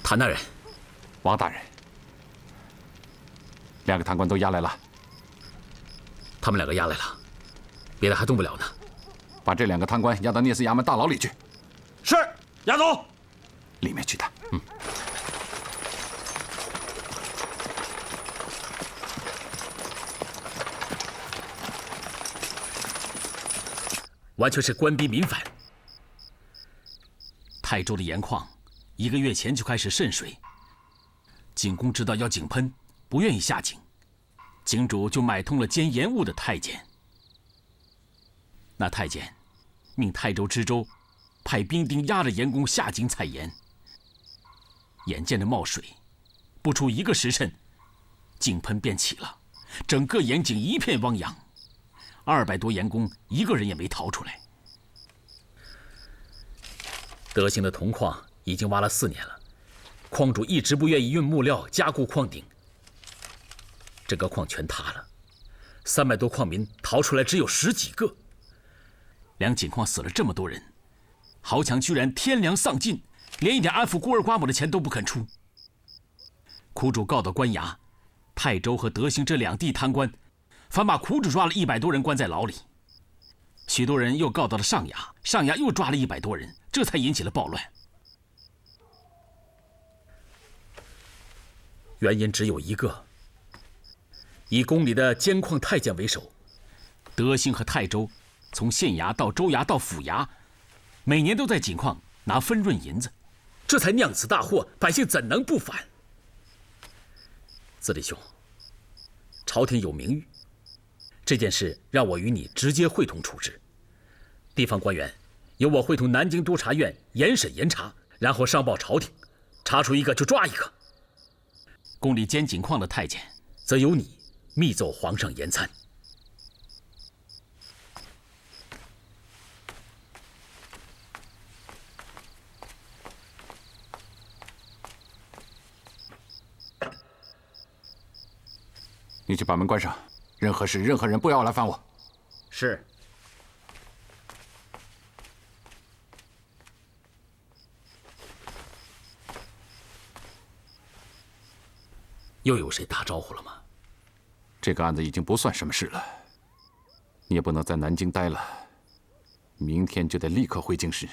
谭大人，王大人，两个贪官都押来了。他们两个押来了，别的还动不了呢。把这两个贪官押到聂司衙门大牢里去。是，押走。里面去的。完全是官逼民反。泰州的盐矿1个月前就开始渗水，井工知道要井喷，不愿意下井，井主就买通了监盐务的太监。那太监命泰州知州派兵丁押着盐工下井采盐。眼见着冒水，不出1个时辰，井喷便起了，整个盐井一片汪洋。200多盐工1个人也没逃出来。德兴的铜矿已经挖了4年了，矿主一直不愿意运木料加固矿顶，整个矿全塌了，300多矿民逃出来只有10几个。两井矿死了这么多人，豪强居然天良丧尽，连一点安抚孤儿寡母的钱都不肯出。苦主告到官衙，泰州和德兴这2地贪官反把苦主抓了100多人关在牢里，许多人又告到了上衙，上衙又抓了100多人，这才引起了暴乱。原因只有一个，以宫里的监矿太监为首，德兴和泰州从县衙到州衙到府衙，每年都在井矿拿分润银子，这才酿此大祸，百姓怎能不反？子弟兄，朝廷有名誉，这件事让我与你直接会同处置。地方官员由我会同南京督察院严审严查，然后上报朝廷，查出一个就抓一个。宫里监井矿的太监，则由你密奏皇上严参。你去把门关上，任何事、任何人不要来烦我。是。又有谁打招呼了吗？这个案子已经不算什么事了，你也不能在南京待了，明天就得立刻回京师。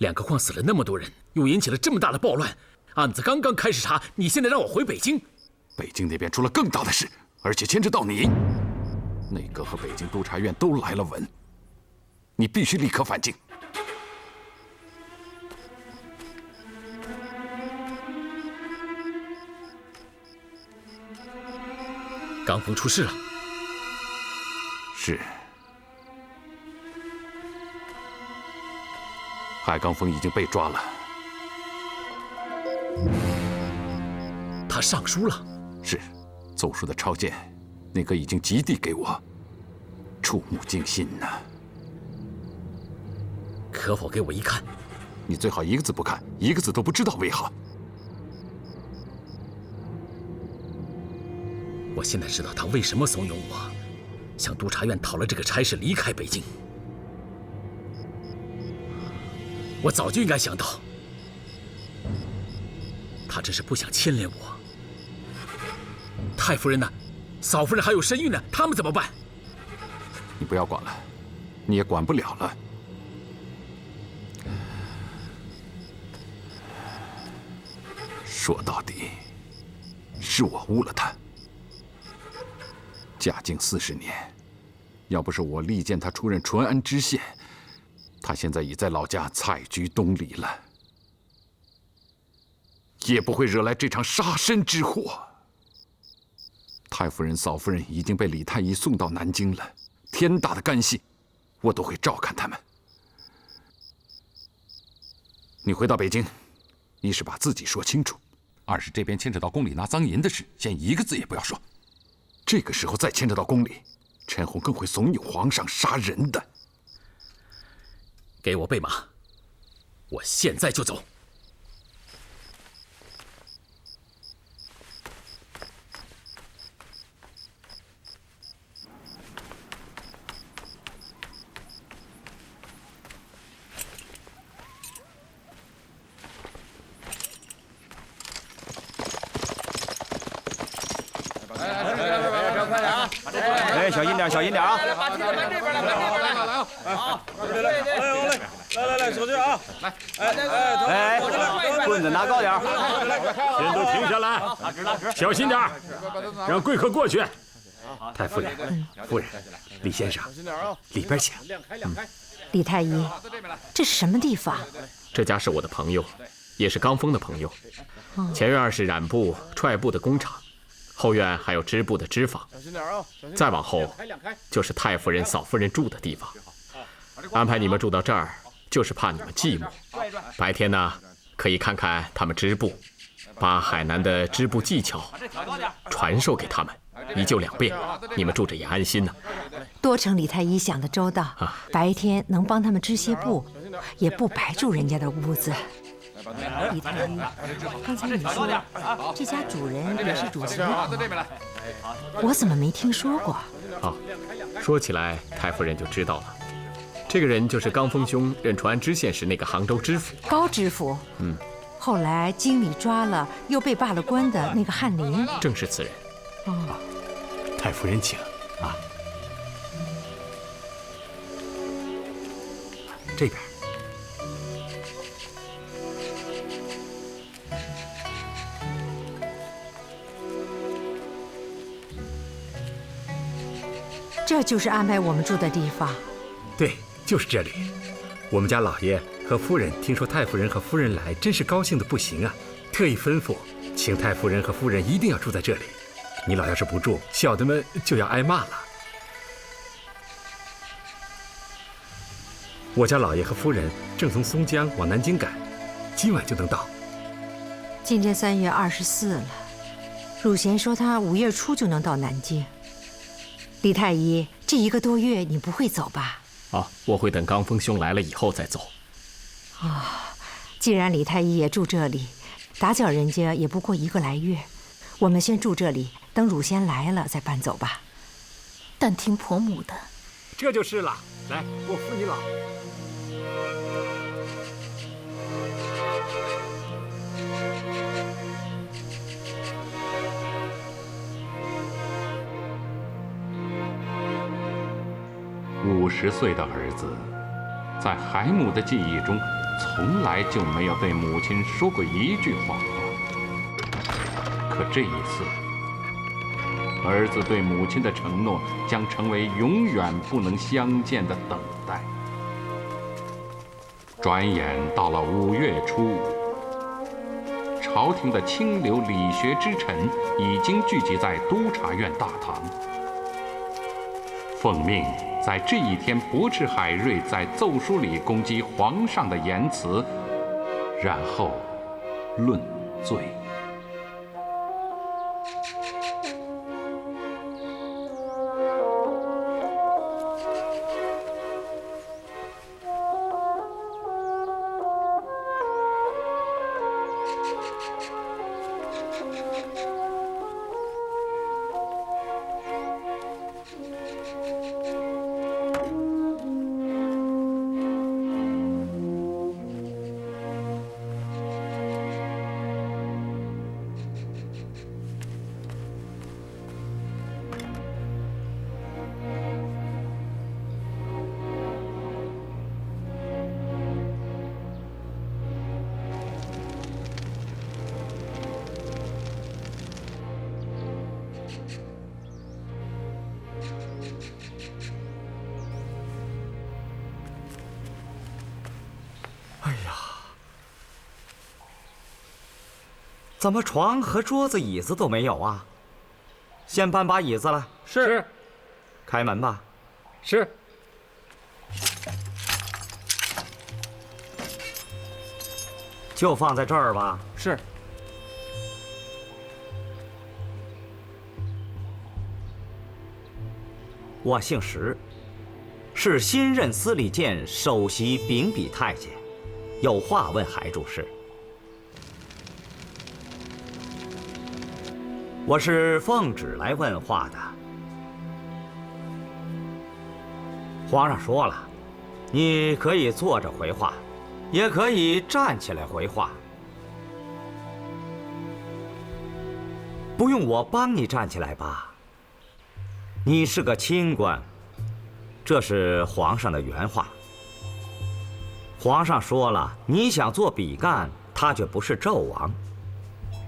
2个矿死了那么多人，又引起了这么大的暴乱，案子刚刚开始查，你现在让我回北京？北京那边出了更大的事，而且牵扯到你。内阁和北京督察院都来了文，你必须立刻返京。刚峰出事了。是。海刚峰已经被抓了。他上书了。是，奏书的抄件，那个已经急递给我，触目惊心呐。可否给我一看？你最好一个字不看，一个字都不知道为好。我现在知道他为什么怂恿我向督察院讨了这个差事，离开北京。我早就应该想到，他只是不想牵连我。太夫人呢？嫂夫人还有身孕呢，他们怎么办？你不要管了，你也管不了了。说到底，是我误了他。嘉靖40年，要不是我力荐他出任淳安知县，他现在已在老家采菊东篱了，也不会惹来这场杀身之祸。太夫人、嫂夫人已经被李太医送到南京了，天大的干系，我都会照看他们。你回到北京，一是把自己说清楚，二是这边牵扯到宫里拿赃银的事，先一个字也不要说。这个时候再牵扯到宫里，陈洪更会怂恿皇上杀人的。给我备马，我现在就走。哎，小心点，小心点啊！把梯子搬这边来，搬这边来。好，来，手劲啊！哎，棍子拿高点。人都停下来，小心点，让贵客过去。太夫人，夫人，李先生，里边请。李太医，这是什么地方？这家是我的朋友，也是刚峰的朋友。前院是染布、踹布的工厂，后院还有织布的织坊。再往后就是太夫人、嫂夫人住的地方。安排你们住到这儿，就是怕你们寂寞。白天呢，可以看看他们织布，把海南的织布技巧传授给他们，一旧两变，你们住着也安心呢。多承李太医想的周到，白天能帮他们织些布，也不白住人家的屋子。李太医，刚才你说这家主人也是主席，我怎么没听说过？说起来，太夫人就知道了。这个人就是刚峰兄任淳安知县时那个杭州知府高知府。后来经理抓了又被罢了官的那个翰林，正是此人。太夫人请啊，这边。这就是安排我们住的地方。对，就是这里。我们家老爷和夫人听说太夫人和夫人来，真是高兴的不行啊，特意吩咐，请太夫人和夫人一定要住在这里。你老要是不住，小的们就要挨骂了。我家老爷和夫人正从松江往南京赶，今晚就能到。今天3月24了，汝贤说他5月初就能到南京。李太医，这1个多月你不会走吧？我会等刚峰兄来了以后再走。既然李太医也住这里，打搅人家也不过1个来月，我们先住这里，等汝贤来了再搬走吧。但听婆母的。这就是了。来，我扶你老。50岁的儿子，在海母的记忆中，从来就没有对母亲说过一句谎话。可这一次，儿子对母亲的承诺将成为永远不能相见的等待。转眼到了5月初5，朝廷的清流理学之臣已经聚集在督察院大堂，奉命在这一天驳斥海瑞在奏书里攻击皇上的言辞，然后论罪。怎么床和桌子、椅子都没有啊？先搬把椅子来。是。开门吧。是。就放在这儿吧。是。我姓石，是新任司礼监首席秉笔太监，有话问海主事。我是奉旨来问话的。皇上说了，你可以坐着回话，也可以站起来回话。不用我帮你站起来吧？你是个清官，这是皇上的原话。皇上说了，你想做比干，他却不是纣王。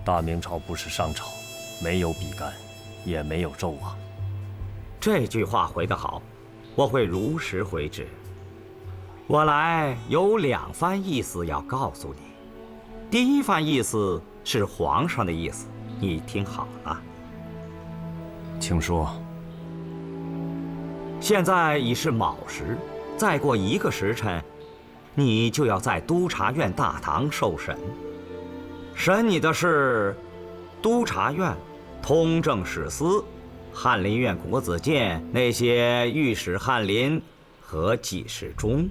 大明朝不是商朝，没有比干，也没有纣王。这句话回得好，我会如实回旨。我来有2番意思要告诉你。第一番意思是皇上的意思，你听好了。请说。现在已是卯时，再过1个时辰，你就要在督察院大堂受审。审你的是督察院、通政史司、翰林院国子监那些御史翰林和给事中。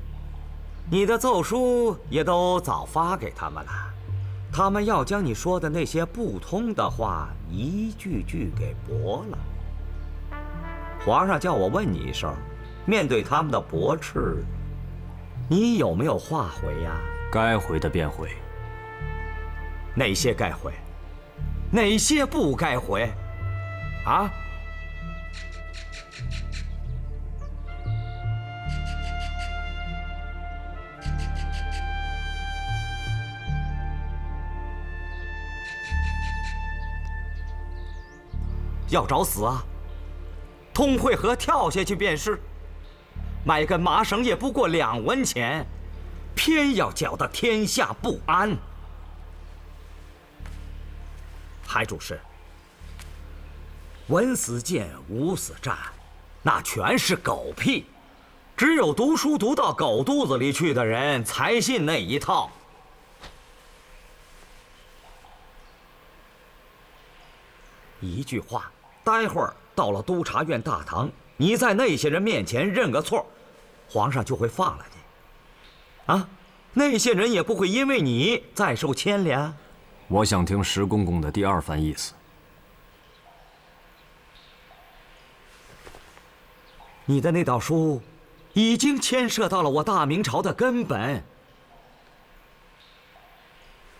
你的奏书也都早发给他们了，他们要将你说的那些不通的话一句句给驳了。皇上叫我问你一声，面对他们的驳斥，你有没有话回呀？该回的便回。哪些该回？哪些不该回？啊？要找死啊！通惠河跳下去便是，买根麻绳也不过2文钱，偏要搅得天下不安。海主事，文死谏，武死战，那全是狗屁。只有读书读到狗肚子里去的人才信那一套。一句话，待会儿到了督察院大堂，你在那些人面前认个错，皇上就会放了你。啊，那些人也不会因为你再受牵连。我想听石公公的第2番意思。你的那道书已经牵涉到了我大明朝的根本。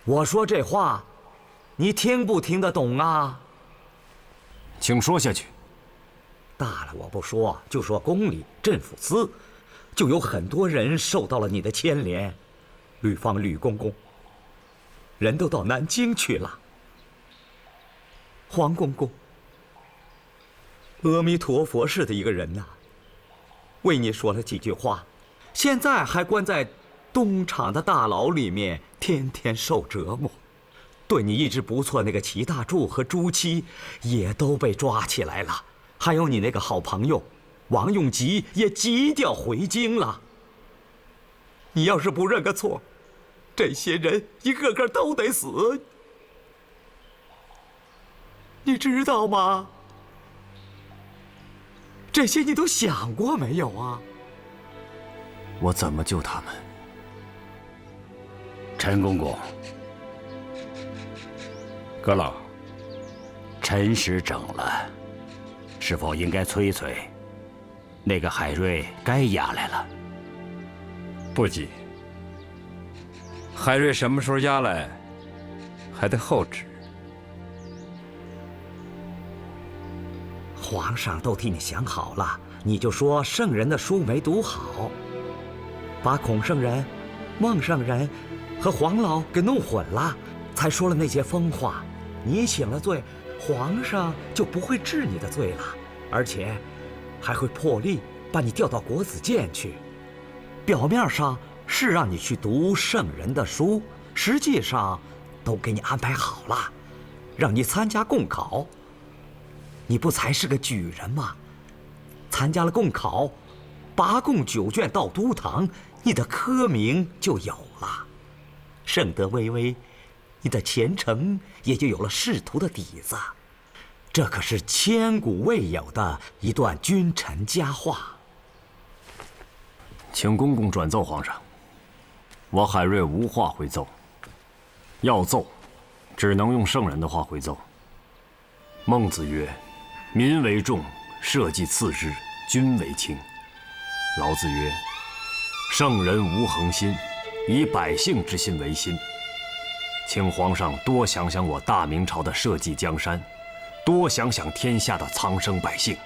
我说这话，你听不听得懂啊？请说下去。大了我不说，就说宫里镇抚司，就有很多人受到了你的牵连。吕方吕公公，人都到南京去了。黄公公，阿弥陀佛似的一个人呐，为你说了几句话，现在还关在东厂的大牢里面，天天受折磨。对你一直不错那个齐大柱和朱七也都被抓起来了，还有你那个好朋友王永吉也急调回京了。你要是不认个错，这些人一个个都得死，你知道吗？这些你都想过没有啊？我怎么救他们？陈公公，阁老，辰时整了，是否应该催催？那个海瑞该押来了。不急，海瑞什么时候押来，还得后旨。皇上都替你想好了，你就说圣人的书没读好，把孔圣人、孟圣人和黄老给弄混了，才说了那些疯话。你请了罪，皇上就不会治你的罪了，而且还会破例把你调到国子监去。表面上是让你去读圣人的书，实际上都给你安排好了，让你参加贡考。你不才是个举人吗？参加了贡考，拔贡9卷到都堂，你的科名就有了。圣德巍巍，你的前程也就有了仕途的底子。这可是千古未有的一段君臣佳话。请公公转奏皇上，我海瑞无话回奏，要奏，只能用圣人的话回奏。孟子曰：“民为重，社稷次之，君为轻。”老子曰：“圣人无恒心，以百姓之心为心。”请皇上多想想我大明朝的社稷江山，多想想天下的苍生百姓，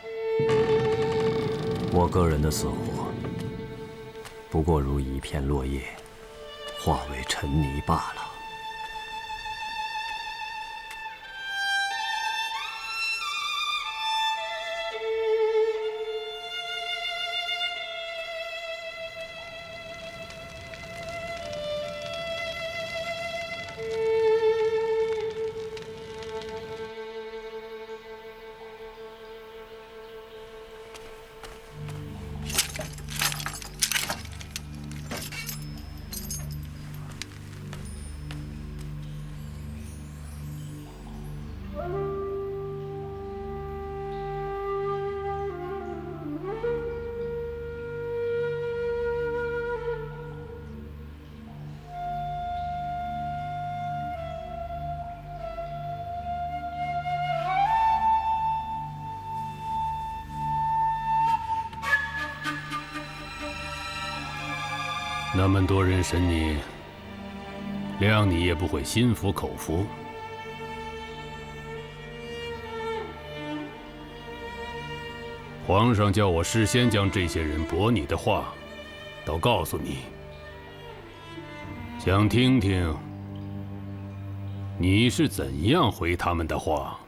我个人的死活，不过如一片落叶，化为尘泥罢了。那么多人审你，谅你也不会心服口服。皇上叫我事先将这些人驳你的话都告诉你，想听听你是怎样回他们的话。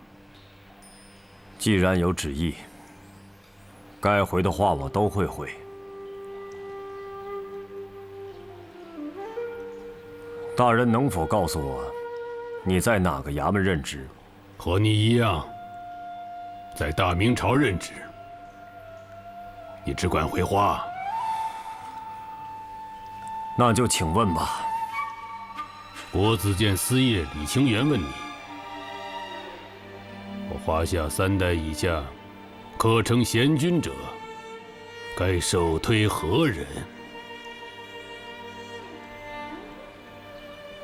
既然有旨意，该回的话我都会回。大人能否告诉我，你在哪个衙门任职？和你一样，在大明朝任职。你只管回话。那就请问吧。国子监司业李清源问你：我华夏3代以下，可称贤君者，该首推何人？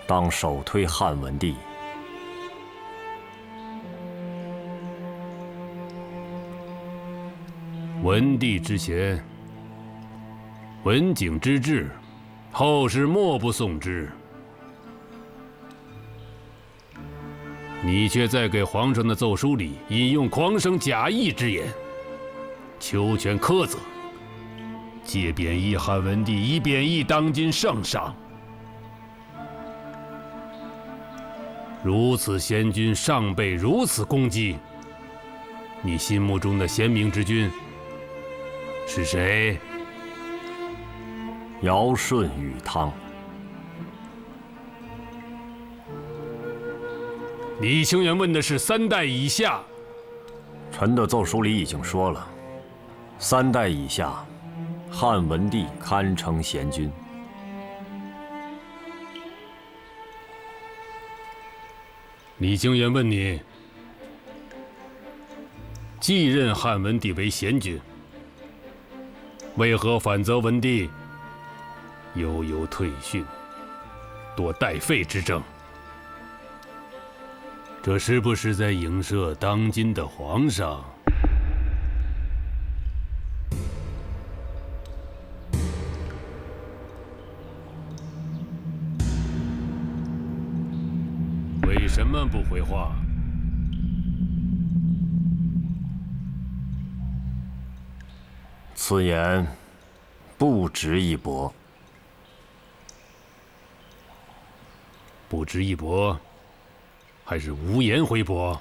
当首推汉文帝。文帝之贤，文景之治，后世莫不颂之。你却在给皇上的奏书里引用狂生假意之言，求全苛责，借贬义汉文帝，以贬义当今圣上。如此贤君尚被如此攻击，你心目中的贤明之君是谁？尧舜禹汤。李清源问的是3代以下。臣的奏书里已经说了，3代以下，汉文帝堪称贤君。李清源问你，继任汉文帝为贤君，为何反责文帝悠悠退训，多代废之政？这是不是在影射当今的皇上？为什么不回话？此言不值一驳。不值一驳，还是无言回驳？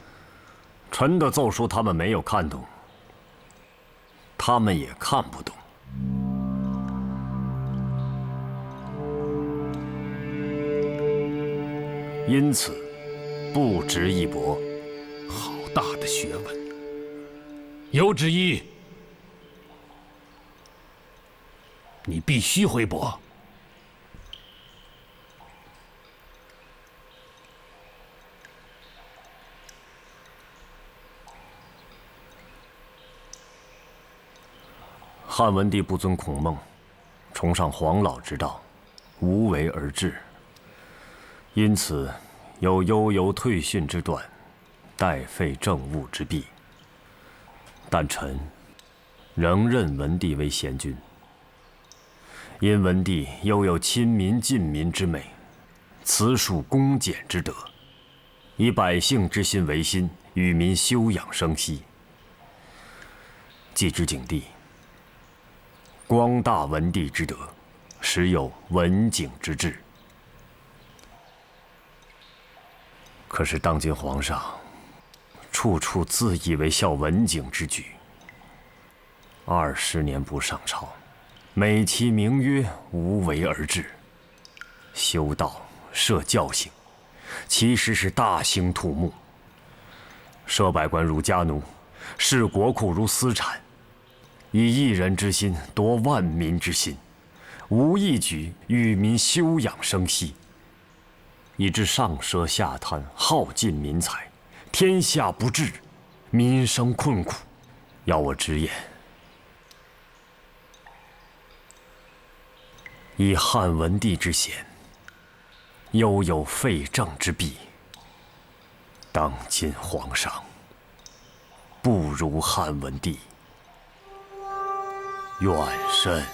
臣的奏书他们没有看懂，他们也看不懂。因此，不值一驳。好大的学问！有旨意，你必须回驳。汉文帝不尊孔孟，崇尚黄老之道，无为而治。因此，有悠游退训之短，代废政务之弊。但臣仍认文帝为贤君，因文帝又有亲民近民之美，慈恕恭俭之德，以百姓之心为心，与民休养生息。既知景帝，光大文帝之德，实有文景之治。可是当今皇上，处处自以为效文景之举。20年不上朝，美其名曰无为而治，修道设教行，其实是大兴土木。设百官如家奴，视国库如私产，以一人之心夺万民之心，无一举与民休养生息，以致上奢下贪，耗尽民财，天下不治，民生困苦。要我直言，以汉文帝之贤，犹有废政之弊。当今皇上不如汉文帝，远甚。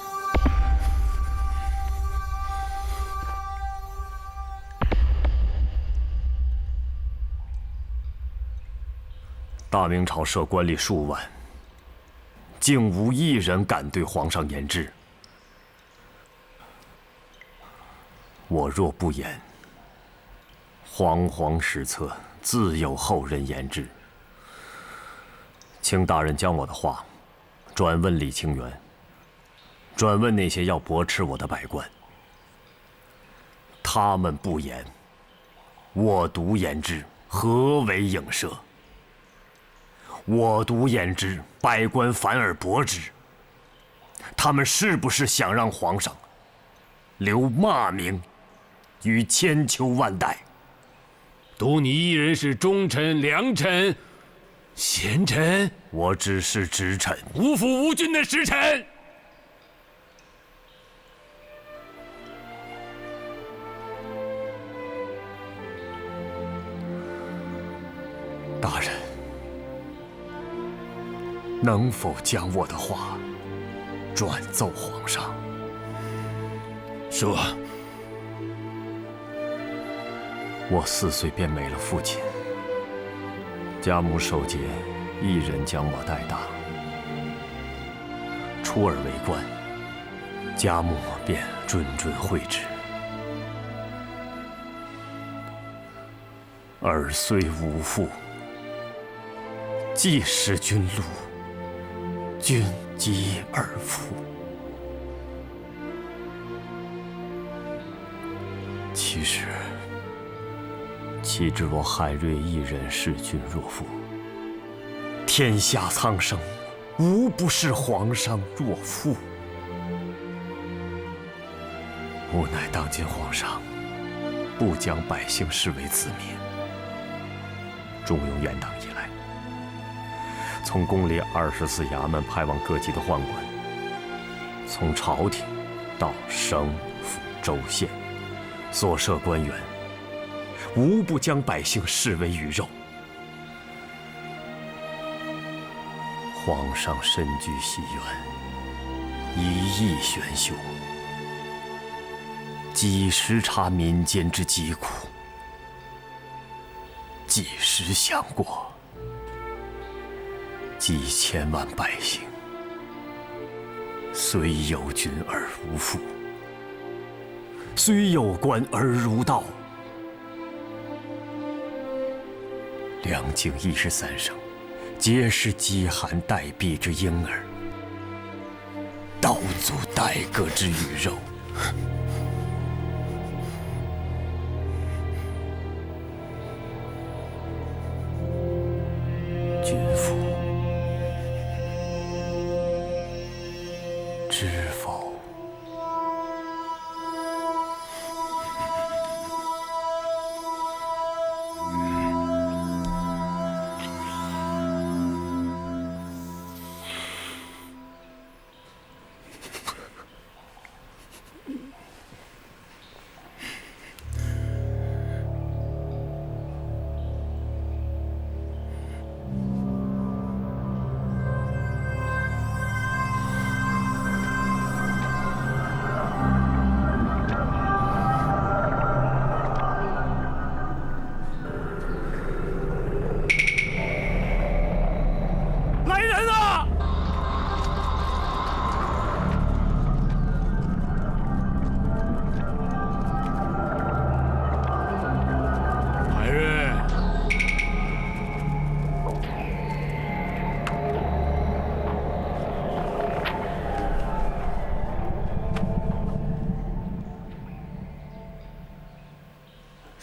大明朝设官吏数万，竟无一人敢对皇上言之。我若不言，煌煌史册自有后人言之。请大人将我的话转问李清源，转问那些要驳斥我的百官。他们不言，我独言之，何为影射？我独言之，百官反而驳之。他们是不是想让皇上留骂名于千秋万代？独你一人是忠臣、良臣、贤臣，我只是直臣，无父无君的实臣。大人，能否将我的话转奏皇上？说。我4岁便没了父亲，家母守节，一人将我带大。初尔为官，家母便谆谆惠之。儿虽无父，既识君禄，君及尔父。岂知我海瑞一人视君若父？天下苍生，无不视皇上若父。无奈当今皇上不将百姓视为子民。中庸元党以来，从宫里24衙门派往各级的宦官，从朝廷到省府州县，所设官员，无不将百姓视为鱼肉。皇上身居西苑，一意玄修，几时察民间之疾苦？几时想过几千万百姓虽有君而无父，虽有官而如盗。两京13省，皆是饥寒待毙之婴儿，刀俎待割之鱼肉。君父知否？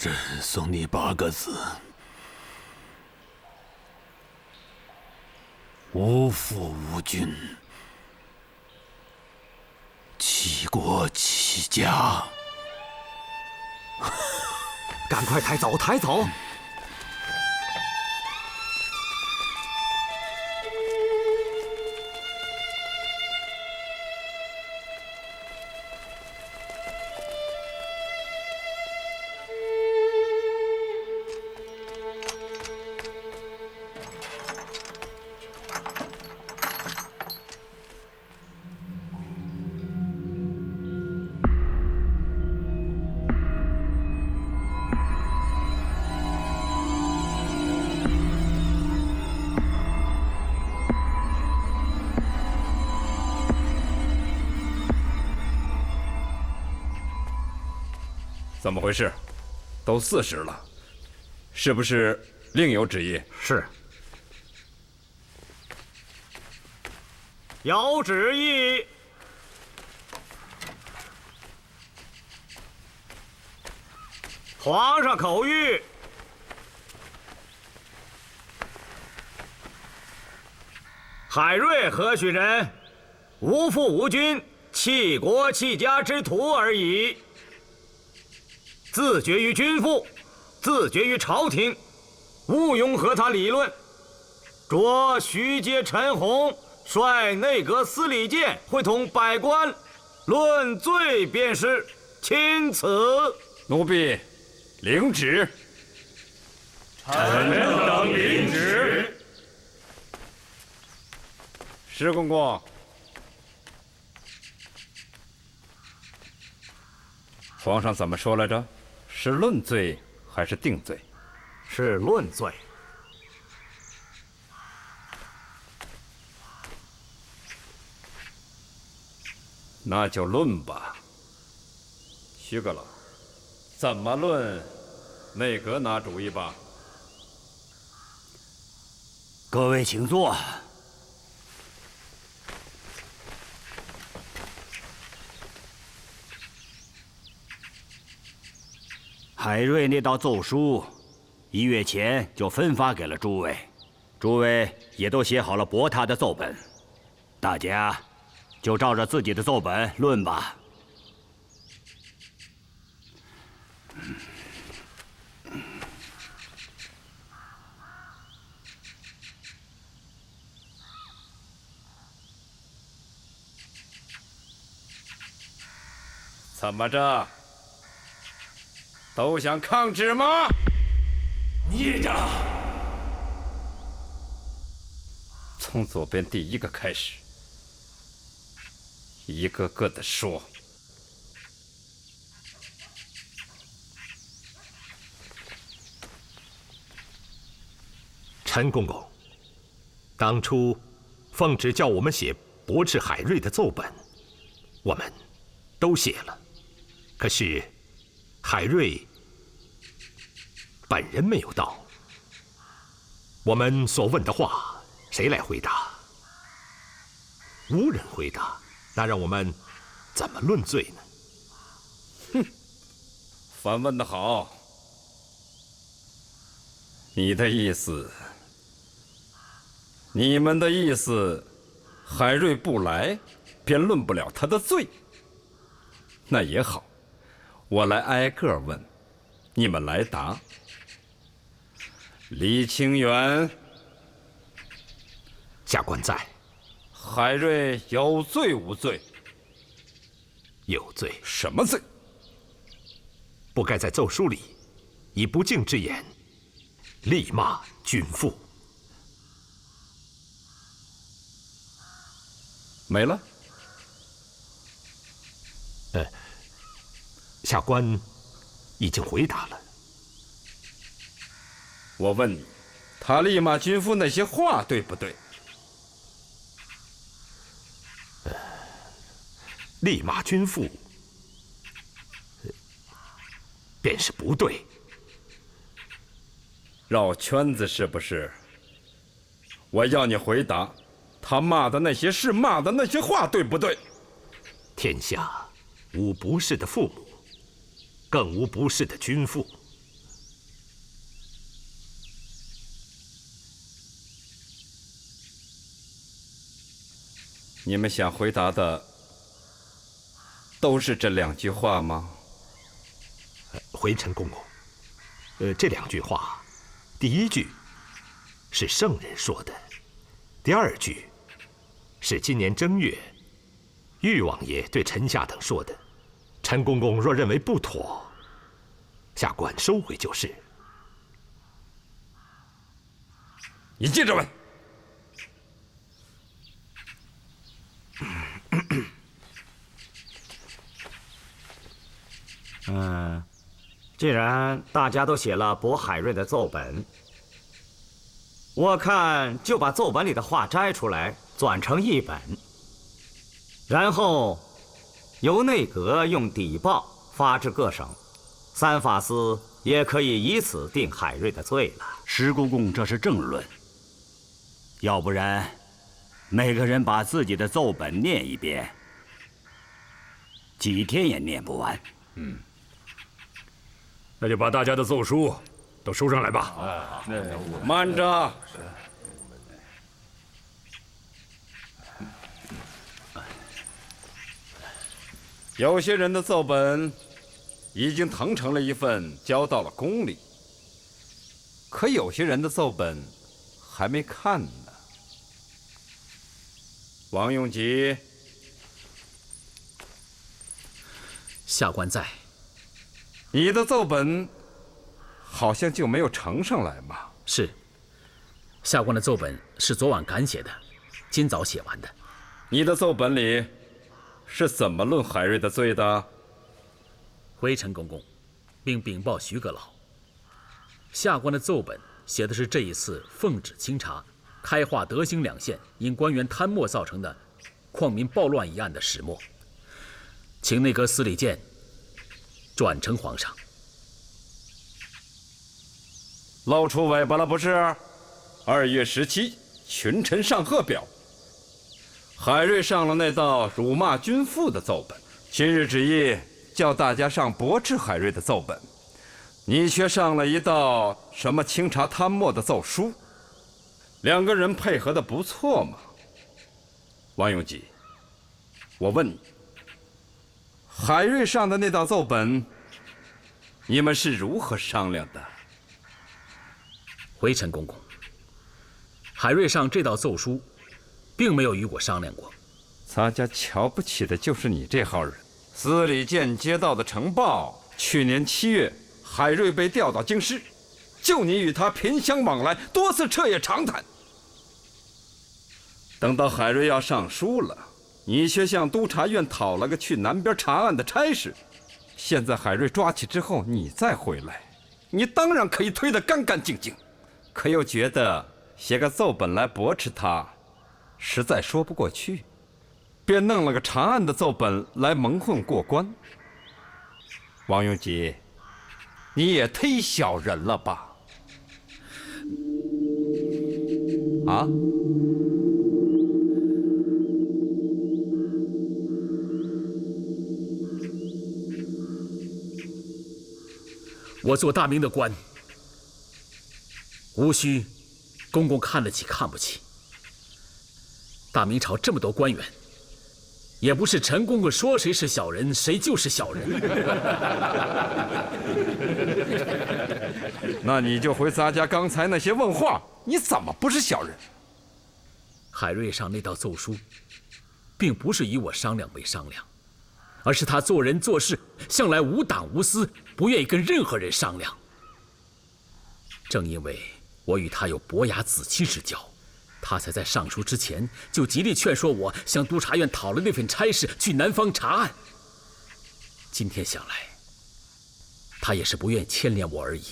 朕送你8个字：无父无君，弃国弃家。赶快抬走，抬走！怎么回事？都4时了，是不是另有旨意？是。有旨意。皇上口谕：海瑞何许人？无父无君，弃国弃家之徒而已。自绝于君父，自绝于朝廷，毋庸和他理论。着徐阶、陈洪率内阁司礼监会同百官论罪便是，钦此。奴婢领旨。臣等领旨。石公公，皇上怎么说来着？是论罪还是定罪？是论罪。那就论吧。徐阁老，怎么论？内阁拿主意吧。各位请坐。海瑞那道奏书，1月前就分发给了诸位，诸位也都写好了驳他的奏本，大家就照着自己的奏本论吧。怎么着？都想抗旨吗？孽障！从左边第1个开始，一个个的说。陈公公，当初奉旨叫我们写驳斥海瑞的奏本，我们都写了，可是海瑞本人没有到，我们所问的话，谁来回答？无人回答，那让我们怎么论罪呢？哼，反问得好。你的意思，你们的意思，海瑞不来，便论不了他的罪。那也好，我来挨个问，你们来答。李清远，下官在。海瑞有罪无罪？有罪。什么罪？不该在奏书里以不敬之言力骂君父。没了。下官已经回答了。我问你，他力骂君父那些话对不对？力骂君父，便是不对。绕圈子是不是？我要你回答，他骂的那些是骂的那些话对不对？天下无不是的父母，更无不是的君父。你们想回答的都是这2句话吗？回陈公公，这2句话，第1句是圣人说的，第2句是今年正月玉王爷对陈下等说的。陈公公若认为不妥，下官收回就是。你接着问。既然大家都写了博海瑞的奏本，我看就把奏本里的话摘出来，纂成1本，然后由内阁用底报发至各省，3法司也可以以此定海瑞的罪了。石公公，这是正论。要不然，每个人把自己的奏本念1遍，几天也念不完。那就把大家的奏书都收上来吧。慢着。有些人的奏本已经誊成了1份，交到了宫里，可有些人的奏本还没看呢。王永吉，下官在。你的奏本好像就没有呈上来嘛？是，下官的奏本是昨晚赶写的，今早写完的。你的奏本里是怎么论海瑞的罪的？回陈公公，并禀报徐阁老，下官的奏本写的是这一次奉旨清查开化、德兴2县因官员贪墨造成的矿民暴乱一案的始末，请内阁司礼监转呈皇上。露出尾巴了不是？2月17，群臣上贺表，海瑞上了那道辱骂君父的奏本，今日旨意叫大家上驳斥海瑞的奏本，你却上了一道什么清查贪墨的奏书，2个人配合的不错嘛。王永吉，我问你，海瑞上的那道奏本，你们是如何商量的？回陈公公，海瑞上这道奏书，并没有与我商量过。咱家瞧不起的就是你这号人。司礼监接到的呈报，去年7月，海瑞被调到京师，就你与他频相往来，多次彻夜长谈。等到海瑞要上书了，你却向督察院讨了个去南边查案的差事。现在海瑞抓起之后，你再回来，你当然可以推得干干净净，可又觉得写个奏本来驳斥他，实在说不过去，便弄了个查案的奏本来蒙混过关。王永吉，你也忒小人了吧？啊？我做大明的官，无需公公看得起看不起。大明朝这么多官员，也不是陈公公说谁是小人，谁就是小人。那你就回咱家刚才那些问话，你怎么不是小人？海瑞上那道奏书，并不是与我商量没商量，而是他做人做事向来无党无私，不愿意跟任何人商量。正因为我与他有伯牙子期之交，他才在上书之前就极力劝说我向督察院讨了那份差事，去南方查案。今天想来，他也是不愿牵连我而已。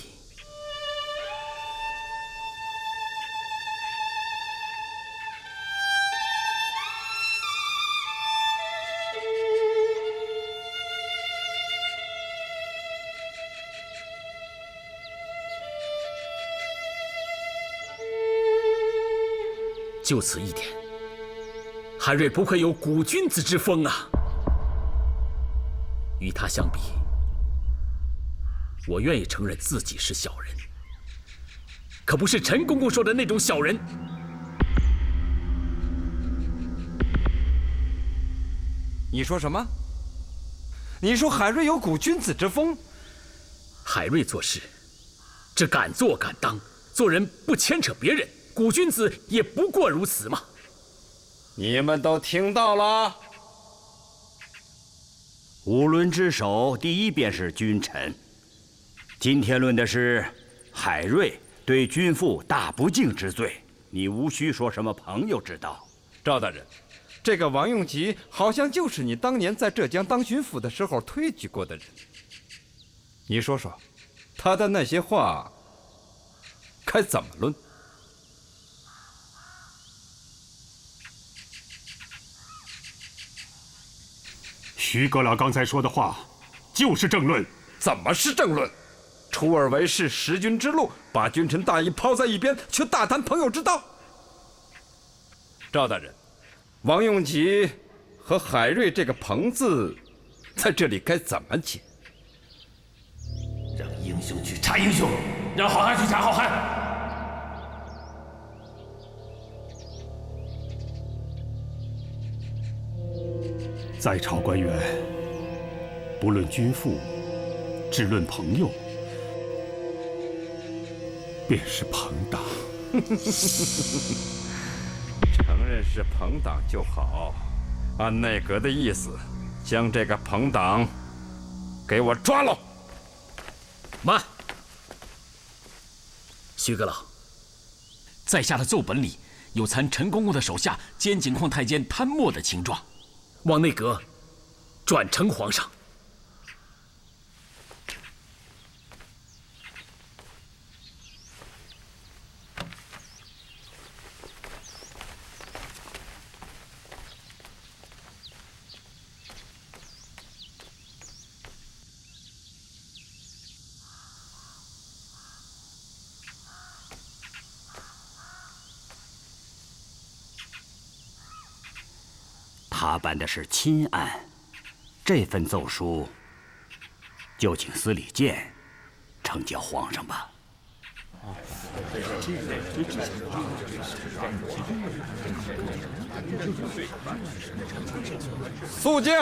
就此一点，海瑞不愧有古君子之风啊！与他相比，我愿意承认自己是小人，可不是陈公公说的那种小人。你说什么？你说海瑞有古君子之风？海瑞做事，只敢做敢当，做人不牵扯别人，古君子也不过如此嘛。你们都听到了？五伦之首，第一便是君臣。今天论的是海瑞对君父大不敬之罪，你无需说什么朋友之道。赵大人，这个王用吉好像就是你当年在浙江当巡抚的时候推举过的人。你说说，他的那些话该怎么论？徐阁老刚才说的话，就是政论。怎么是政论？出尔为是，识君之路，把君臣大义抛在一边，却大谈朋友之道。赵大人，王用吉和海瑞这个“朋”字，在这里该怎么解？让英雄去查英雄，让好汉去查好汉。在朝官员，不论君父，只论朋友，便是朋党。承认是朋党就好。按内阁的意思，将这个朋党给我抓喽！慢，徐阁老，在下的奏本里有参陈公公的手下兼景况太监贪墨的情状，望内阁转呈皇上。他办的是亲案，这份奏书就请司礼监呈交皇上吧。肃静！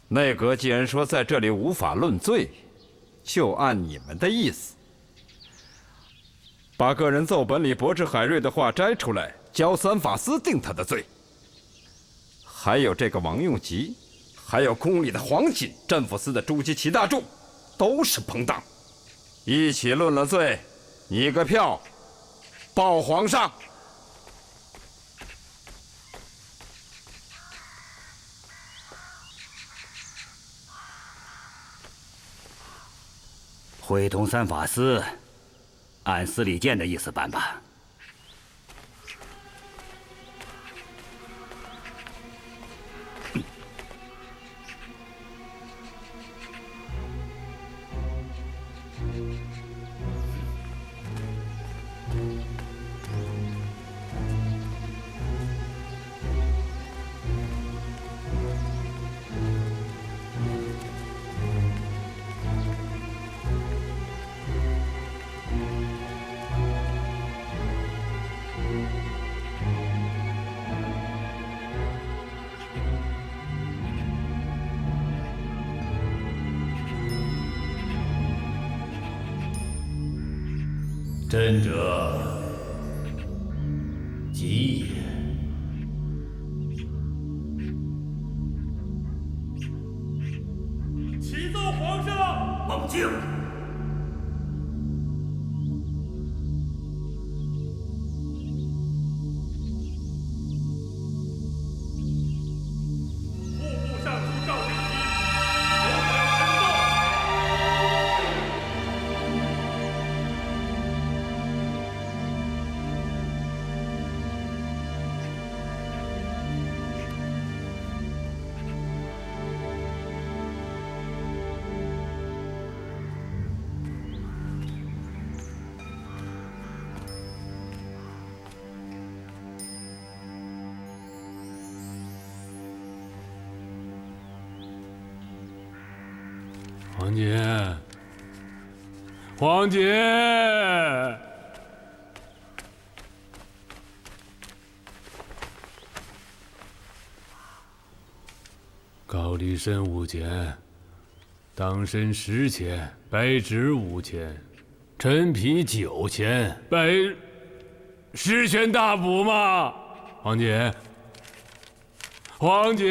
内阁既然说在这里无法论罪，就按你们的意思，把个人奏本里驳斥海瑞的话摘出来，交三法司定他的罪。还有这个王用吉，还有宫里的黄锦、镇抚司的朱祁、齐大柱，都是朋党，一起论了罪，拟个票，报皇上。会同三法司，按司礼监的意思办吧。真者，吉也。启奏皇上，猛敬。黄锦，黄锦，高丽参5钱，党参10钱，白芷5钱，陈皮9钱，10全大补嘛。黄姐，黄姐，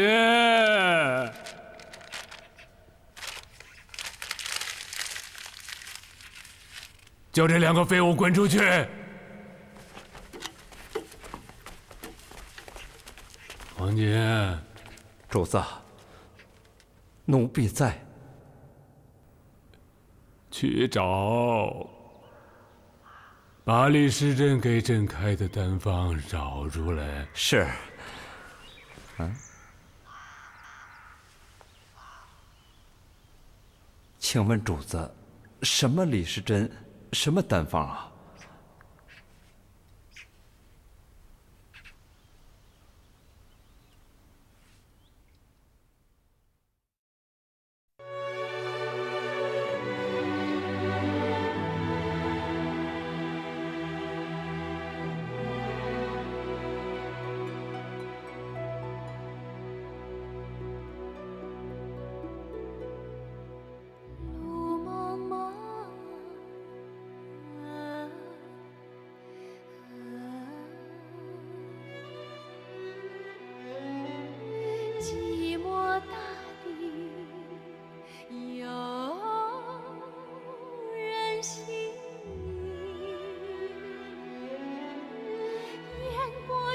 叫这2个废物滚出去！黄姐，主子，奴婢在。去找把李时珍给朕开的单方找出来。是。请问主子，什么李时珍，什么单方啊？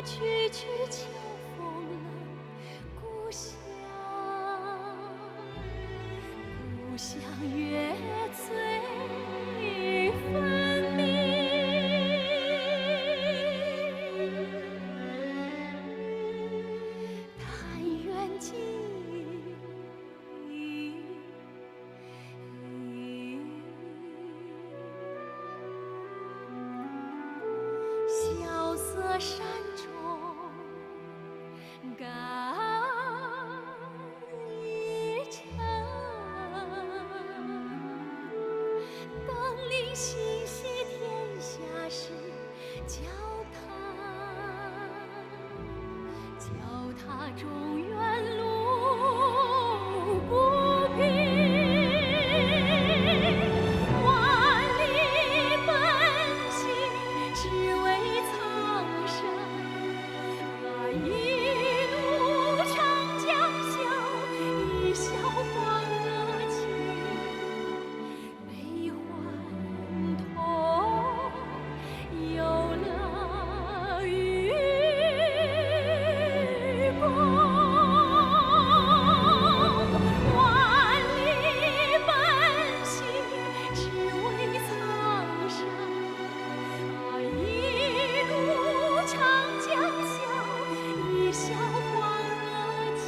去去秋风冷，故乡，故乡月醉分明。但愿记萧瑟山中。感一程，登临心系天下事，脚踏中原路不平，万里奔行，只为苍生。一路长江笑，一笑黄河清。悲欢痛，有乐与共。万里奔行，只为苍生。一路长江笑，一笑黄河清。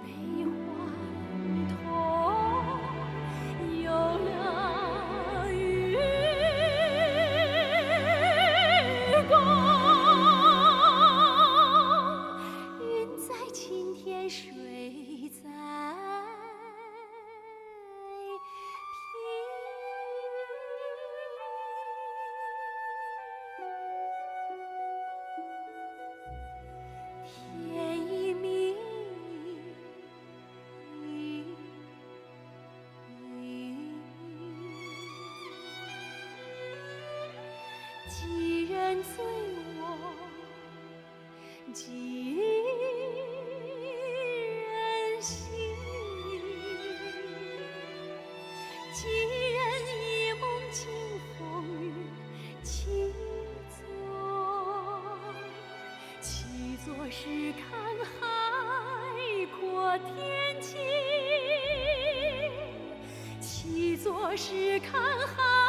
悲欢痛，有乐与共。云在青天，水在天一明，几人醉卧，几人醒，几人一梦惊风雨，七座是看海阔天晴，七座是看海。